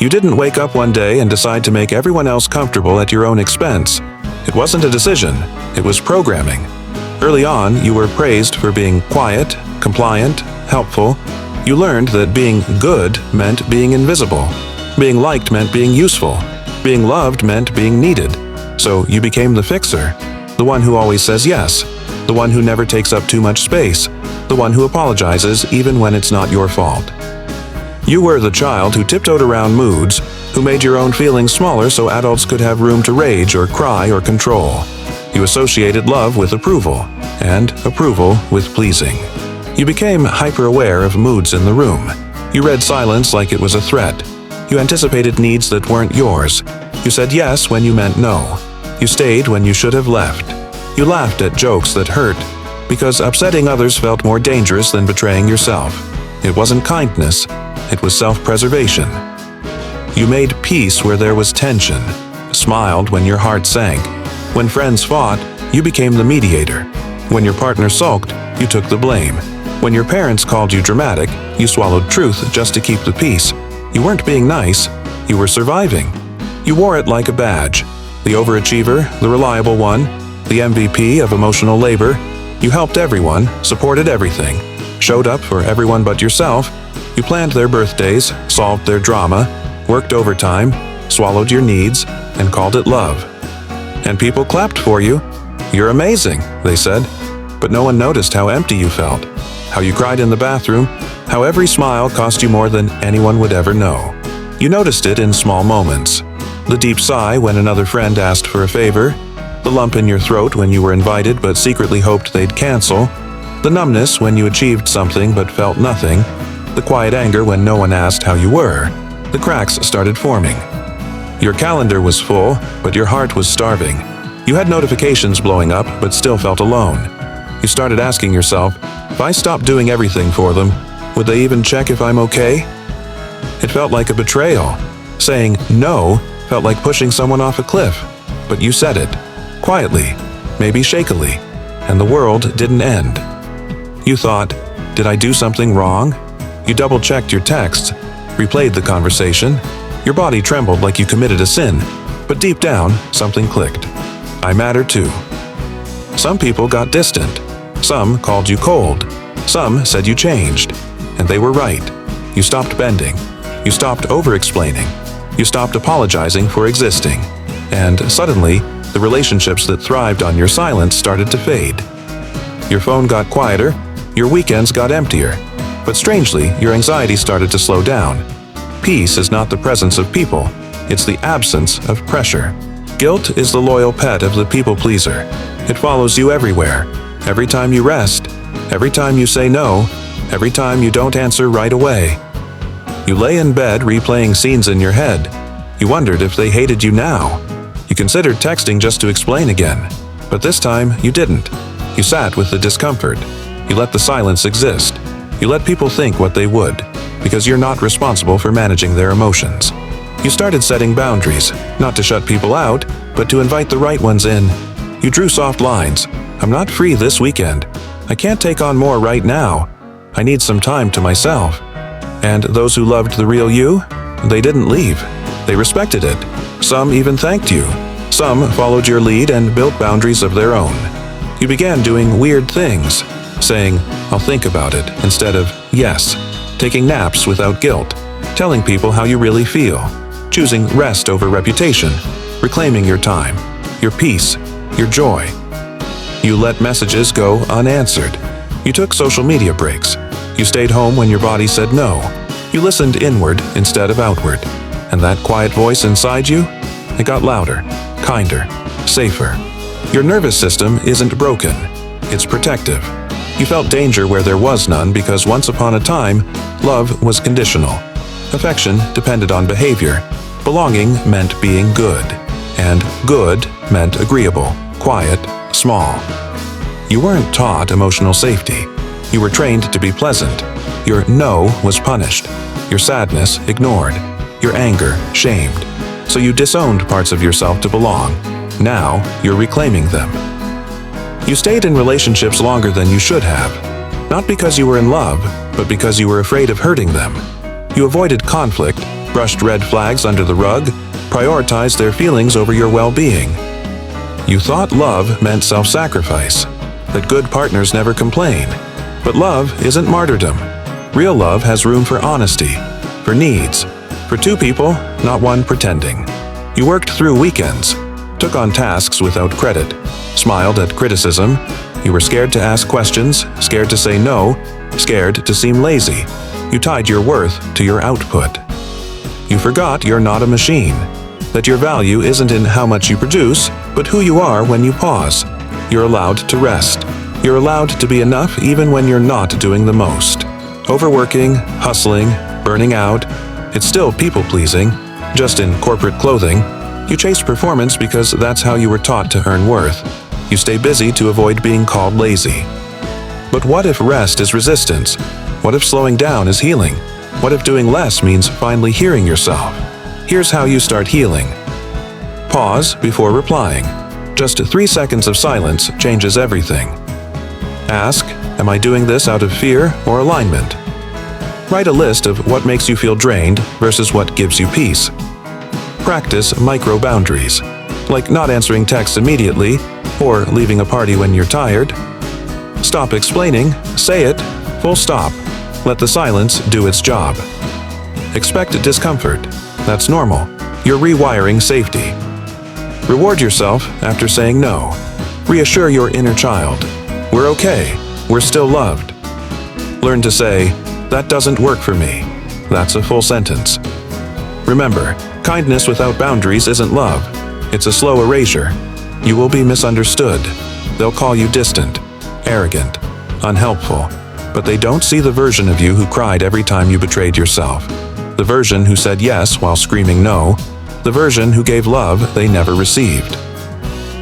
You didn't wake up one day and decide to make everyone else comfortable at your own expense. It wasn't a decision, it was programming. Early on, you were praised for being quiet, compliant, helpful. You learned that being good meant being invisible. Being liked meant being useful. Being loved meant being needed. So you became the fixer, the one who always says yes, the one who never takes up too much space, the one who apologizes even when it's not your fault. You were the child who tiptoed around moods, who made your own feelings smaller so adults could have room to rage or cry or control. You associated love with approval, and approval with pleasing. You became hyper-aware of moods in the room. You read silence like it was a threat. You anticipated needs that weren't yours. You said yes when you meant no. You stayed when you should have left. You laughed at jokes that hurt, because upsetting others felt more dangerous than betraying yourself. It wasn't kindness, it was self-preservation. You made peace where there was tension, smiled when your heart sank. When friends fought, you became the mediator. When your partner sulked, you took the blame. When your parents called you dramatic, you swallowed truth just to keep the peace. You weren't being nice, you were surviving. You wore it like a badge. The overachiever, the reliable one, the MVP of emotional labor. You helped everyone, supported everything, showed up for everyone but yourself. You planned their birthdays, solved their drama, worked overtime, swallowed your needs, and called it love. And people clapped for you. "You're amazing," they said. But no one noticed how empty you felt, how you cried in the bathroom, how every smile cost you more than anyone would ever know. You noticed it in small moments. The deep sigh when another friend asked for a favor, the lump in your throat when you were invited but secretly hoped they'd cancel, the numbness when you achieved something but felt nothing, the quiet anger when no one asked how you were. The cracks started forming. Your calendar was full, but your heart was starving. You had notifications blowing up, but still felt alone. You started asking yourself, if I stopped doing everything for them, would they even check if I'm okay? It felt like a betrayal. Saying no felt like pushing someone off a cliff, but you said it, quietly, maybe shakily, and the world didn't end. You thought, did I do something wrong? You double-checked your texts, replayed the conversation. Your body trembled like you committed a sin, but deep down, something clicked. I matter too. Some people got distant. Some called you cold. Some said you changed. And they were right. You stopped bending. You stopped over-explaining. You stopped apologizing for existing. And suddenly, the relationships that thrived on your silence started to fade. Your phone got quieter. Your weekends got emptier. But strangely, your anxiety started to slow down. Peace is not the presence of people. It's the absence of pressure. Guilt is the loyal pet of the people-pleaser. It follows you everywhere. Every time you rest. Every time you say no. Every time you don't answer right away. You lay in bed replaying scenes in your head. You wondered if they hated you now. You considered texting just to explain again. But this time, you didn't. You sat with the discomfort. You let the silence exist. You let people think what they would, because you're not responsible for managing their emotions. You started setting boundaries, not to shut people out, but to invite the right ones in. You drew soft lines. I'm not free this weekend. I can't take on more right now. I need some time to myself. And those who loved the real you, they didn't leave. They respected it. Some even thanked you. Some followed your lead and built boundaries of their own. You began doing weird things, saying, I'll think about it, instead of yes, taking naps without guilt, telling people how you really feel, choosing rest over reputation, reclaiming your time, your peace, your joy. You let messages go unanswered. You took social media breaks. You stayed home when your body said no. You listened inward instead of outward. And that quiet voice inside you, it got louder, kinder, safer. Your nervous system isn't broken. It's protective. You felt danger where there was none because once upon a time, love was conditional. Affection depended on behavior. Belonging meant being good. And good meant agreeable, quiet, small. You weren't taught emotional safety. You were trained to be pleasant. Your no was punished. Your sadness ignored. Your anger shamed. So you disowned parts of yourself to belong. Now you're reclaiming them. You stayed in relationships longer than you should have. Not because you were in love, but because you were afraid of hurting them. You avoided conflict, brushed red flags under the rug, prioritized their feelings over your well-being. You thought love meant self-sacrifice, that good partners never complain. But love isn't martyrdom. Real love has room for honesty, for needs, for two people, not one pretending. You worked through weekends, took on tasks without credit, smiled at criticism. You were scared to ask questions, scared to say no, scared to seem lazy. You tied your worth to your output. You forgot you're not a machine, that your value isn't in how much you produce, but who you are when you pause. You're allowed to rest. You're allowed to be enough even when you're not doing the most. Overworking, hustling, burning out, it's still people-pleasing, just in corporate clothing. You chase performance because that's how you were taught to earn worth. You stay busy to avoid being called lazy. But what if rest is resistance? What if slowing down is healing? What if doing less means finally hearing yourself? Here's how you start healing. Pause before replying. Just 3 seconds of silence changes everything. Ask, am I doing this out of fear or alignment? Write a list of what makes you feel drained versus what gives you peace. Practice micro-boundaries, like not answering texts immediately or leaving a party when you're tired. Stop explaining, say it, full stop. Let the silence do its job. Expect discomfort. That's normal. You're rewiring safety. Reward yourself after saying no. Reassure your inner child. We're okay. We're still loved. Learn to say, that doesn't work for me. That's a full sentence. Remember, kindness without boundaries isn't love. It's a slow erasure. You will be misunderstood. They'll call you distant, arrogant, unhelpful, but they don't see the version of you who cried every time you betrayed yourself. The version who said yes while screaming no. The version who gave love they never received.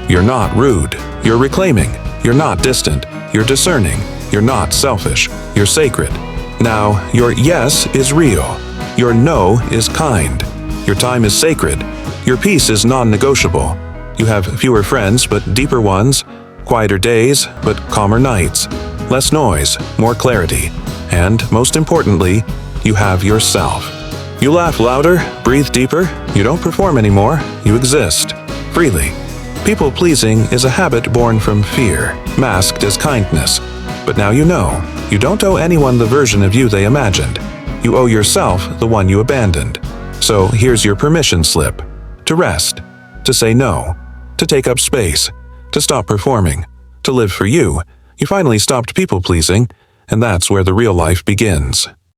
You're not rude. You're reclaiming. You're not distant. You're discerning. You're not selfish. You're sacred. Now, your yes is real. Your no is kind. Your time is sacred. Your peace is non-negotiable. You have fewer friends, but deeper ones. Quieter days, but calmer nights. Less noise, more clarity. And, most importantly, you have yourself. You laugh louder, breathe deeper. You don't perform anymore. You exist. Freely. People-pleasing is a habit born from fear, masked as kindness. But now you know. You don't owe anyone the version of you they imagined. You owe yourself the one you abandoned. So here's your permission slip. To rest. To say no. To take up space. To stop performing. To live for you. You finally stopped people-pleasing, and that's where the real life begins.